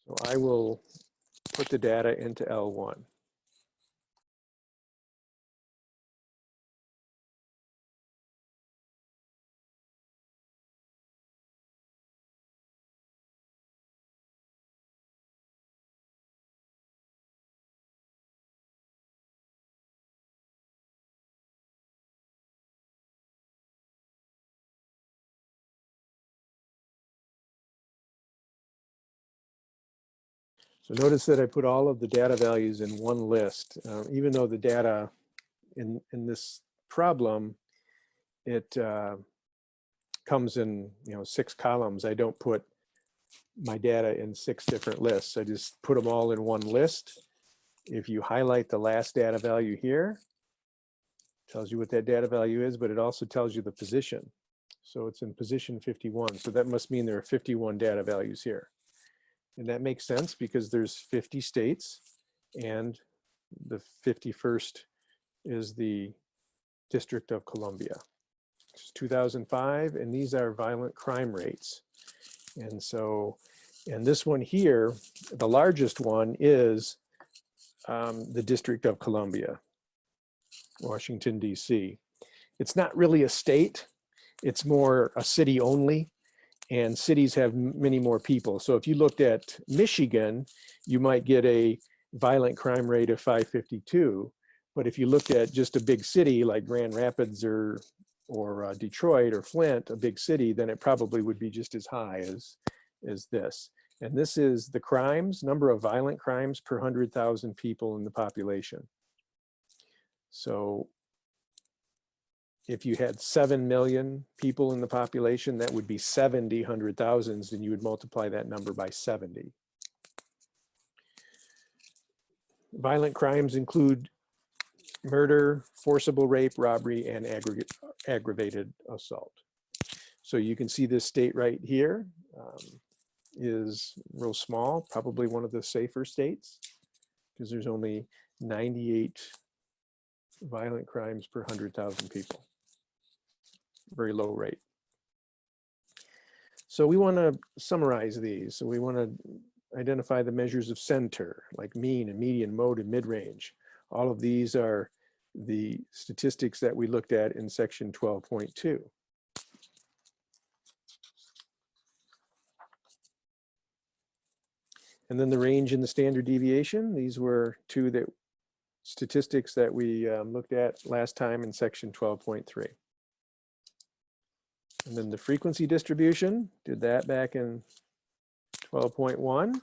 So I will put the data into L1. So notice that I put all of the data values in one list, even though the data in this problem, it comes in 6 columns. I don't put my data in 6 different lists. I just put them all in one list. If you highlight the last data value here, it tells you what that data value is, but it also tells you the position. So it's in position 51. So that must mean there are 51 data values here. And that makes sense because there's 50 states and the 51st is the District of Columbia. It's 2005, and these are violent crime rates. And so, and this one here, the largest one is the District of Columbia, Washington, DC. It's not really a state, it's more a city only. And cities have many more people. So if you looked at Michigan, you might get a violent crime rate of 552. But if you looked at just a big city like Grand Rapids or Detroit or Flint, a big city, then it probably would be just as high as this. And this is the crimes, number of violent crimes per 100,000 people in the population. So if you had 7 million people in the population, that would be 70 100,000s, and you would multiply that number by 70. Violent crimes include murder, forcible rape, robbery, and aggravated assault. So you can see this state right here is real small, probably one of the safer states, because there's only 98 violent crimes per 100,000 people. Very low rate. So we want to summarize these. So we want to identify the measures of center, like mean and median, mode, and mid-range. All of these are the statistics that we looked at in section 12.2. And then the range and the standard deviation. These were 2 statistics that we looked at last time in section 12.3. And then the frequency distribution, did that back in 12.1.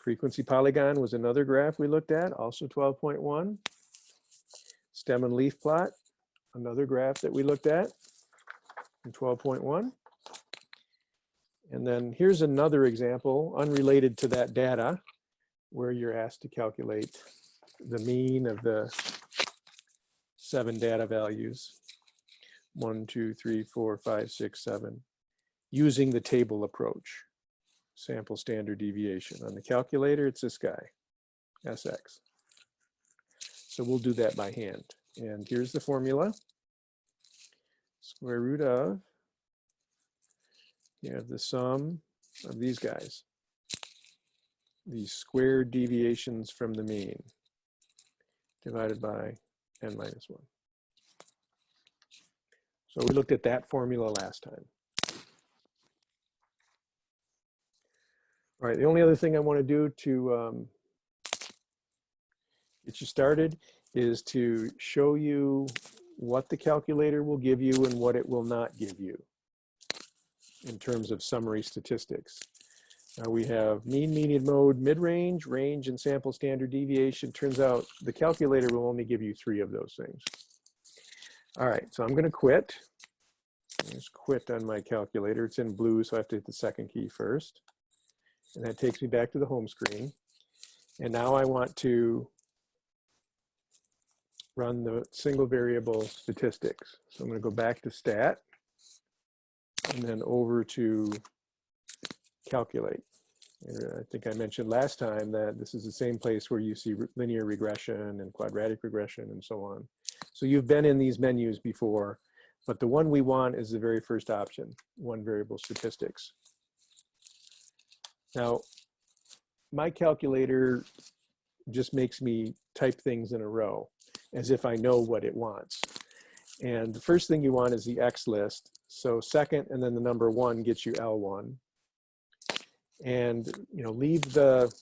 Frequency polygon was another graph we looked at, also 12.1. Stem and leaf plot, another graph that we looked at in 12.1. And then here's another example, unrelated to that data, where you're asked to calculate the mean of the 7 data values. 1, 2, 3, 4, 5, 6, 7, using the table approach, sample standard deviation. On the calculator, it's this guy, SX. So we'll do that by hand. And here's the formula. Square root of, you have the sum of these guys, these squared deviations from the mean, divided by n minus 1. So we looked at that formula last time. All right, the only other thing I want to do to get you started is to show you what the calculator will give you and what it will not give you in terms of summary statistics. Now we have mean, median, mode, mid-range, range, and sample standard deviation. Turns out the calculator will only give you 3 of those things. All right, so I'm going to quit. Just quit on my calculator. It's in blue, so I have to hit the 2nd key first. And that takes me back to the home screen. And now I want to run the single variable statistics. So I'm going to go back to stat and then over to calculate. I think I mentioned last time that this is the same place where you see linear regression and quadratic regression and so on. So you've been in these menus before, but the one we want is the very first option, one variable statistics. Now, my calculator just makes me type things in a row as if I know what it wants. And the first thing you want is the X list. So second and then the number 1 gets you L1. And leave the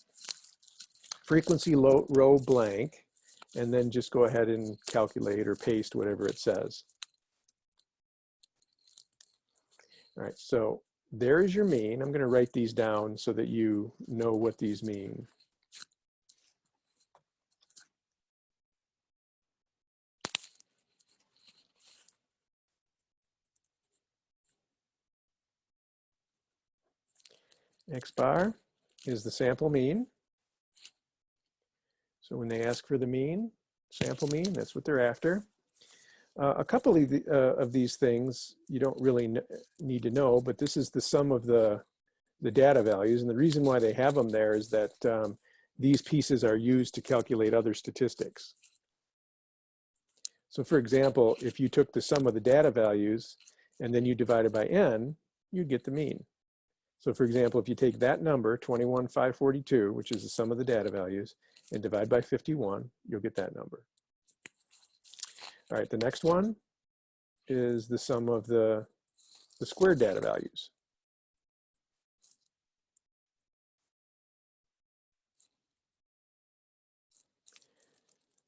frequency row blank, and then just go ahead and calculate or paste whatever it says. All right, so there is your mean. I'm going to write these down so that you know what these mean. X bar is the sample mean. So when they ask for the mean, sample mean, that's what they're after. A couple of these things you don't really need to know, but this is the sum of the data values. And the reason why they have them there is that these pieces are used to calculate other statistics. So for example, if you took the sum of the data values and then you divide it by n, you'd get the mean. So for example, if you take that number, 21,542, which is the sum of the data values, and divide by 51, you'll get that number. All right, the next one is the sum of the squared data values.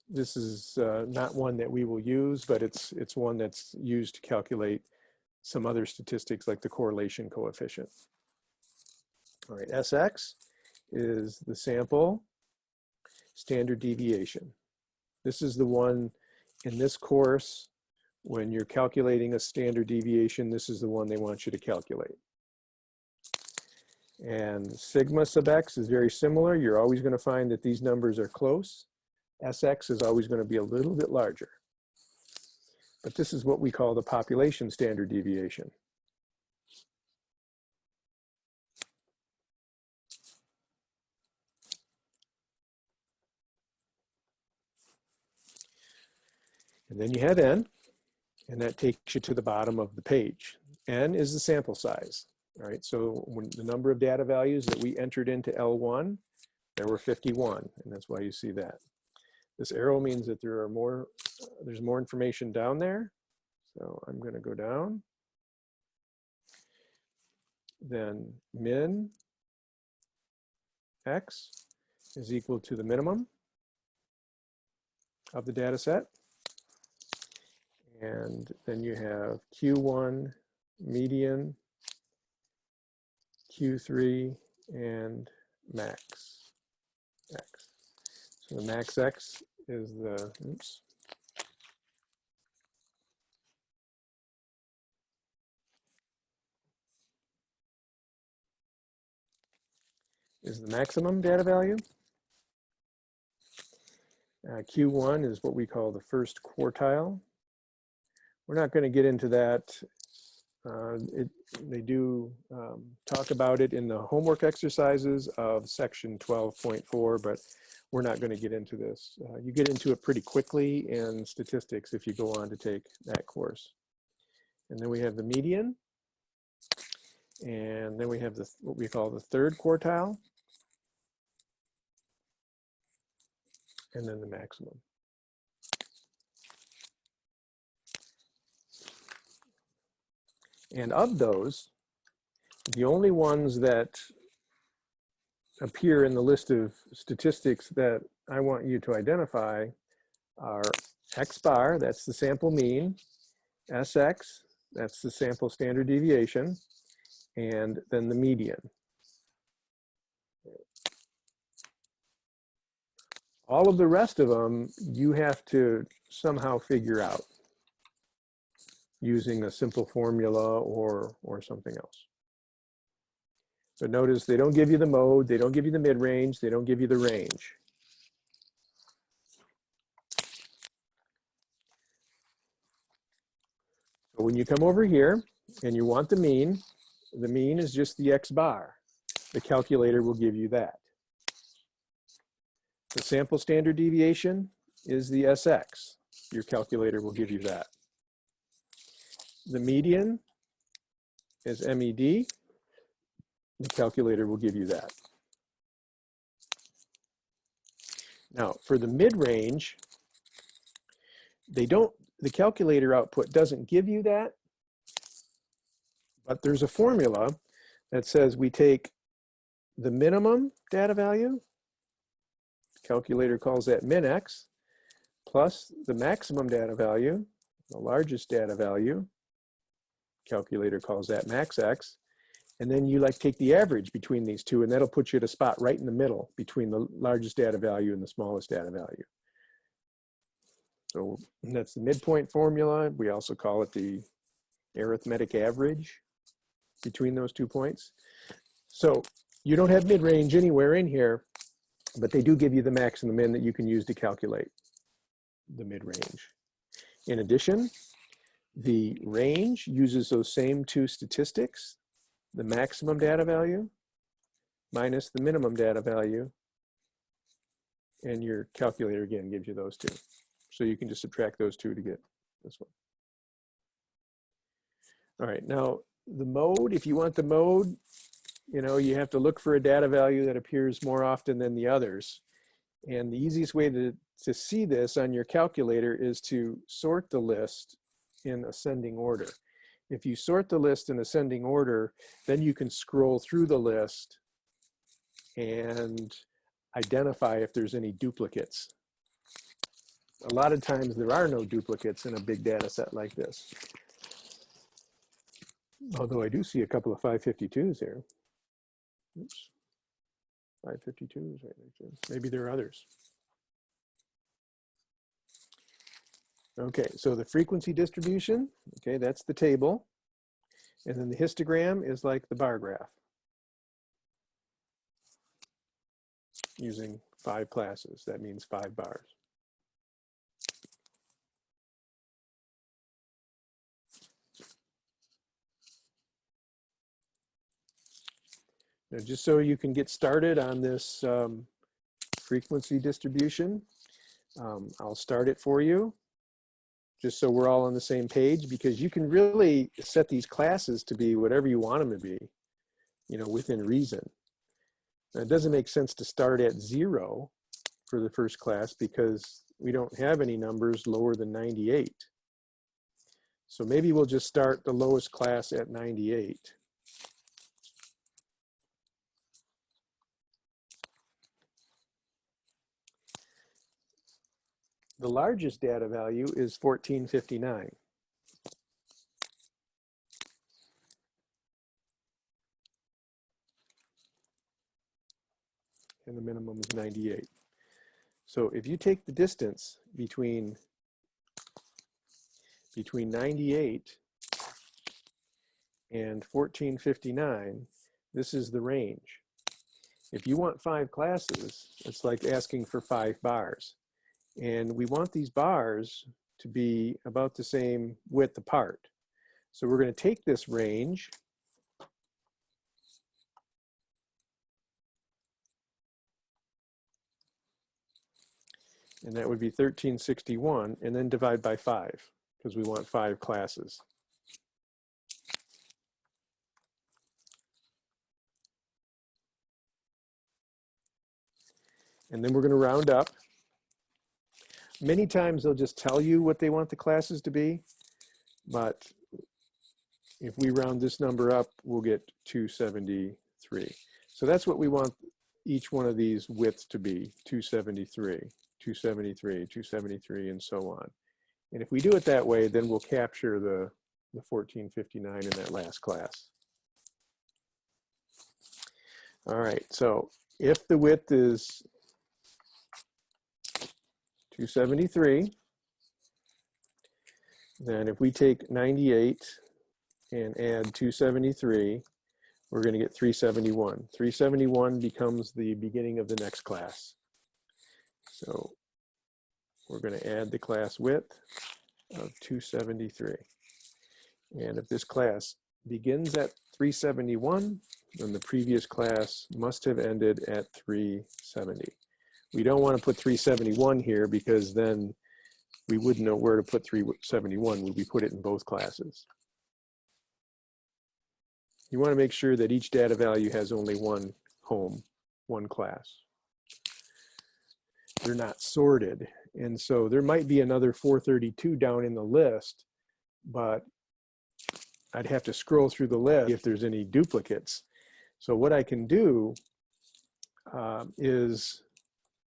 This is not one that we will use, but it's one that's used to calculate some other statistics like the correlation coefficient. All right, SX is the sample standard deviation. This is the one in this course, when you're calculating a standard deviation, this is the one they want you to calculate. And sigma sub x is very similar. You're always going to find that these numbers are close. SX is always going to be a little bit larger. But this is what we call the population standard deviation. And then you have n, and that takes you to the bottom of the page. N is the sample size. All right, so when the number of data values that we entered into L1, there were 51, and that's why you see that. This arrow means that there's more information down there. So I'm going to go down. Then min x is equal to the minimum of the data set. And then you have Q1, median, Q3, and max x. So the max x is the, oops. Is the maximum data value. Q1 is what we call the first quartile. We're not going to get into that. They do talk about it in the homework exercises of section 12.4, but we're not going to get into this. You get into it pretty quickly in statistics if you go on to take that course. And then we have the median. And then we have what we call the third quartile. And then the maximum. And of those, the only ones that appear in the list of statistics that I want you to identify are X bar, that's the sample mean, SX, that's the sample standard deviation, and then the median. All of the rest of them, you have to somehow figure out using a simple formula or something else. So notice they don't give you the mode, they don't give you the mid-range, they don't give you the range. So when you come over here and you want the mean is just the X bar. The calculator will give you that. The sample standard deviation is the SX. Your calculator will give you that. The median is MED. the calculator will give you that. Now, for the mid-range, the calculator output doesn't give you that, but there's a formula that says we take the minimum data value, calculator calls that min x, plus the maximum data value, the largest data value, calculator calls that max x, and then you like take the average between these two, and that'll put you at a spot right in the middle between the largest data value and the smallest data value. So that's the midpoint formula. We also call it the arithmetic average between those 2 points. So you don't have mid-range anywhere in here, but they do give you the max and the min that you can use to calculate the mid-range. In addition, the range uses those same 2 statistics, the maximum data value minus the minimum data value, and your calculator again gives you those 2. So you can just subtract those 2 to get this one. All right, now the mode, if you want the mode, you know, you have to look for a data value that appears more often than the others. And the easiest way to see this on your calculator is to sort the list in ascending order. If you sort the list in ascending order, then you can scroll through the list and identify if there's any duplicates. A lot of times there are no duplicates in a big data set like this. Although I do see a couple of 552s here. Oops. 552s right there. Maybe there are others. Okay, so the frequency distribution, okay, that's the table. And then the histogram is like the bar graph using 5 classes. That means 5 bars. Now, just so you can get started on this frequency distribution, I'll start it for you, just so we're all on the same page, because you can really set these classes to be whatever you want them to be, you know, within reason. Now, it doesn't make sense to start at 0 for the first class because we don't have any numbers lower than 98. So maybe we'll just start the lowest class at 98. The largest data value is 1459. And the minimum is 98. So if you take the distance between 98 and 1459, this is the range. If you want 5 classes, it's like asking for 5 bars. And we want these bars to be about the same width apart. So we're going to take this range and that would be 1361, and then divide by 5 because we want 5 classes. And then we're going to round up. Many times they'll just tell you what they want the classes to be, but if we round this number up, we'll get 273. So that's what we want each one of these widths to be, 273, 273, 273, and so on. And if we do it that way, then we'll capture the 1459 in that last class. All right, so if the width is 273, then if we take 98 and add 273, we're going to get 371. 371 becomes the beginning of the next class. So we're going to add the class width of 273. And if this class begins at 371, then the previous class must have ended at 370. We don't want to put 371 here because then we wouldn't know where to put 371 when we put it in both classes. You want to make sure that each data value has only one home, one class. They're not sorted. And so there might be another 432 down in the list, but I'd have to scroll through the list if there's any duplicates. So what I can do is,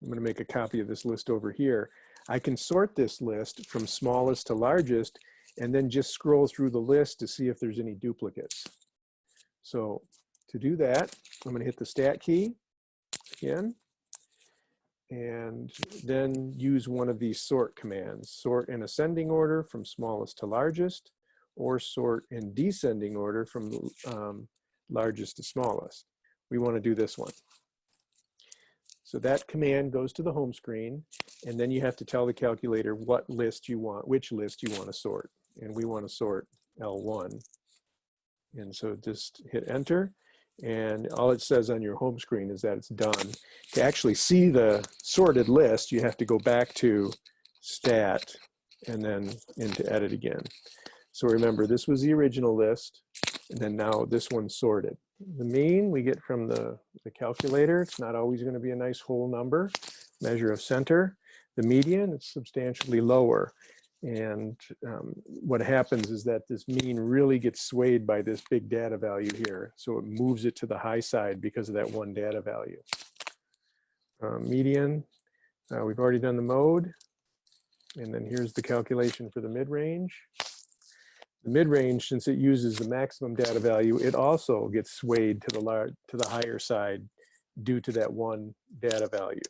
I'm going to make a copy of this list over here. I can sort this list from smallest to largest and then just scroll through the list to see if there's any duplicates. So to do that, I'm going to hit the stat key again, and then use one of these sort commands. Sort in ascending order from smallest to largest, or sort in descending order from largest to smallest. We want to do this one. So that command goes to the home screen, and then you have to tell the calculator what list you want, which list you want to sort. And we want to sort L1. And so just hit enter, and all it says on your home screen is that it's done. To actually see the sorted list, you have to go back to stat and then into edit again. So remember, this was the original list, and then now this one's sorted. The mean we get from the calculator. It's not always going to be a nice whole number, measure of center. The median, it's substantially lower. And what happens is that this mean really gets swayed by this big data value here. So it moves it to the high side because of that one data value. Median, we've already done the mode. And then here's the calculation for the mid-range. The mid-range, since it uses the maximum data value, it also gets swayed to the higher side due to that one data value.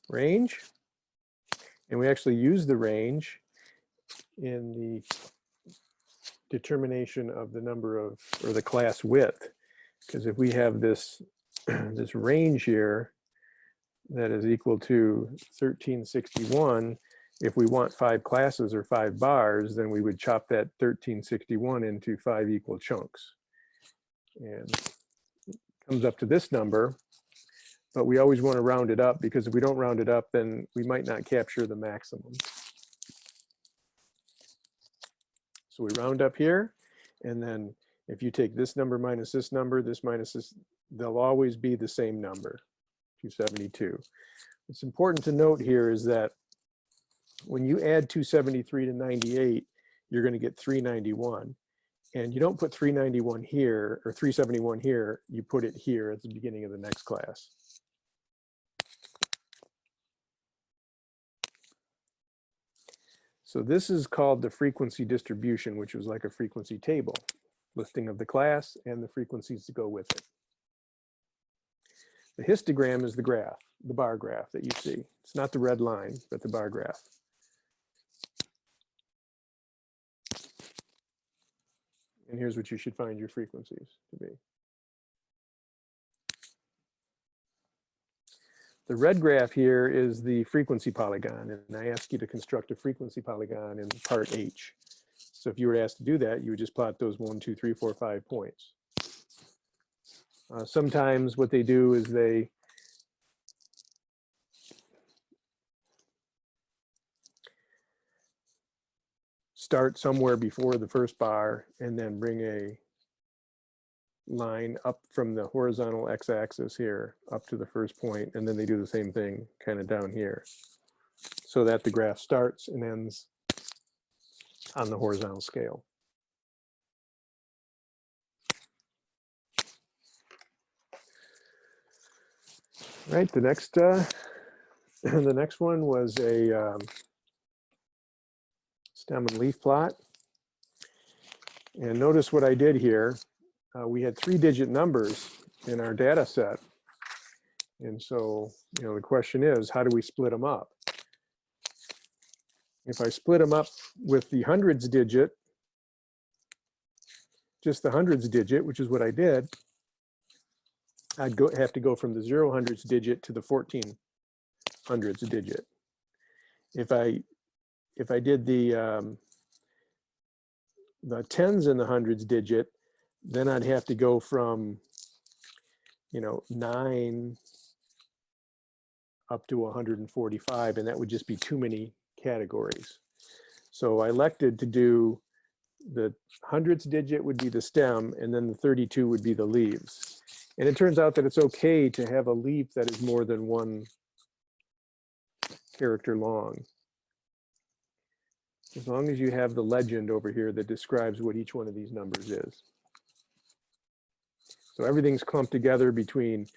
Range, and we actually use the range in the determination of the number of, or the class width, because if we have this this range here that is equal to 1361. If we want 5 classes or 5 bars, then we would chop that 1361 into 5 equal chunks. And it comes up to this number, but we always want to round it up, because if we don't round it up, then we might not capture the maximum. So we round up here, and then if you take this number minus this number, this minus this, they'll always be the same number, 272. What's important to note here is that when you add 273 to 98, you're going to get 391. And you don't put 391 here or 371 here, you put it here at the beginning of the next class. So this is called the frequency distribution, which was like a frequency table, listing of the class and the frequencies to go with it. The histogram is the graph, the bar graph that you see. It's not the red line, but the bar graph. And here's what you should find your frequencies to be. The red graph here is the frequency polygon, and I ask you to construct a frequency polygon in part H. So if you were asked to do that, you would just plot those 1, 2, 3, 4, 5 points. Sometimes what they do is they start somewhere before the first bar and then bring a line up from the horizontal x-axis here up to the first point, and then they do the same thing kind of down here, so that the graph starts and ends on the horizontal scale. Right, the next one was a stem and leaf plot. And notice what I did here. We had 3-digit numbers in our data set. And so, the question is, how do we split them up? If I split them up with the hundreds digit, just the hundreds digit, which is what I did, I'd have to go from the 0 hundredths digit to the 14 hundredths digit. If I did the tens and the hundreds digit, then I'd have to go from 9 up to 145, and that would just be too many categories. So I elected to do the hundredths digit would be the stem, and then the 32 would be the leaves. And it turns out that it's okay to have a leaf that is more than 1 character long, as long as you have the legend over here that describes what each one of these numbers is. So everything's clumped together between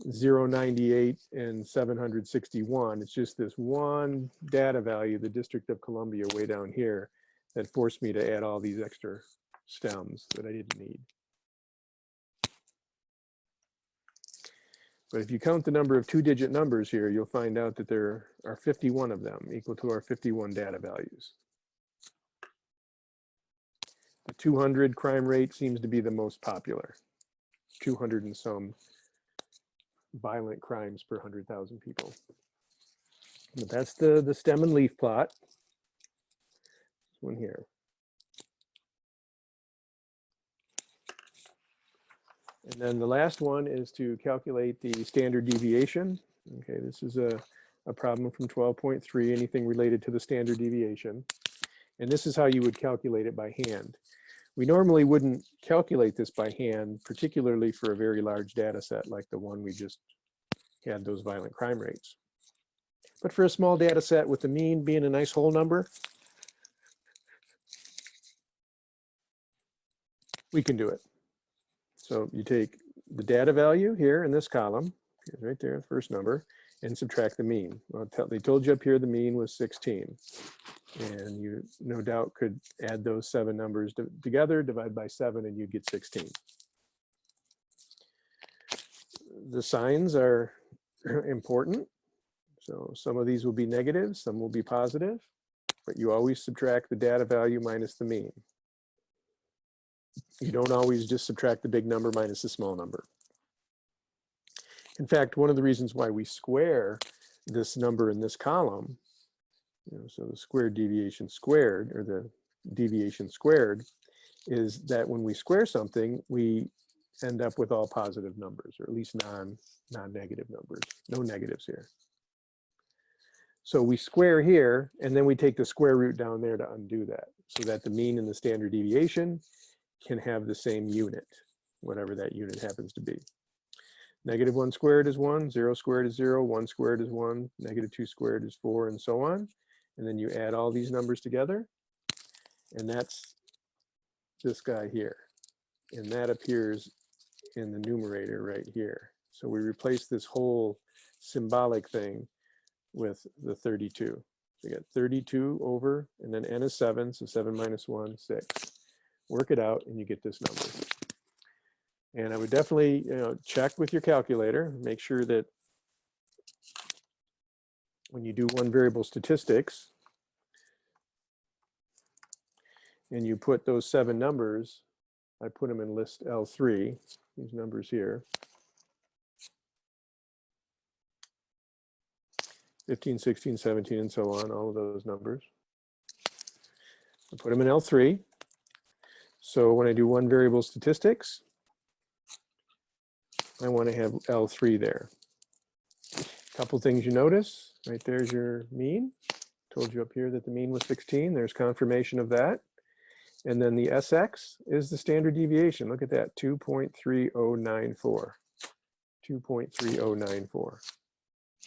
098 and 761. It's just this one data value, the District of Columbia way down here, that forced me to add all these extra stems that I didn't need. But if you count the number of 2-digit numbers here, you'll find out that there are 51 of them, equal to our 51 data values. The 200 crime rate seems to be the most popular. 200 and some violent crimes per 100,000 people. But that's the stem and leaf plot. This one here. And then the last one is to calculate the standard deviation. Okay, this is a problem from 12.3, anything related to the standard deviation. And this is how you would calculate it by hand. We normally wouldn't calculate this by hand, particularly for a very large data set like the one we just had those violent crime rates. But for a small data set with the mean being a nice whole number, we can do it. So you take the data value here in this column, right there, the first number, and subtract the mean. Well, they told you up here the mean was 16. And you no doubt could add those 7 numbers together, divide by 7, and you'd get 16. The signs are important. So some of these will be negative, some will be positive, but you always subtract the data value minus the mean. You don't always just subtract the big number minus the small number. In fact, one of the reasons why we square this number in this column, so the squared deviation squared, or the deviation squared, is that when we square something, we end up with all positive numbers, or at least non-negative numbers. No negatives here. So we square here, and then we take the square root down there to undo that, so that the mean and the standard deviation can have the same unit, whatever that unit happens to be. -1 squared is 1, 0 squared is 0, 1 squared is 1, -2 squared is 4, and so on. And then you add all these numbers together, and that's this guy here. And that appears in the numerator right here. So we replace this whole symbolic thing with the 32. So you get 32 over, and then n is 7, so 7 minus 1, 6. Work it out, and you get this number. And I would definitely check with your calculator, make sure that when you do one variable statistics, and you put those 7 numbers, I put them in list L3, these numbers here, 15, 16, 17, and so on, all of those numbers. I put them in L3. So when I do one variable statistics, I want to have L3 there. A couple things you notice, right there's your mean. Told you up here that the mean was 16, there's confirmation of that. And then the SX is the standard deviation. Look at that, 2.3094. 2.3094.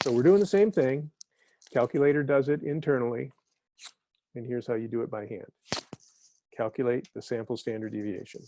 So we're doing the same thing. Calculator does it internally. And here's how you do it by hand. Calculate the sample standard deviation.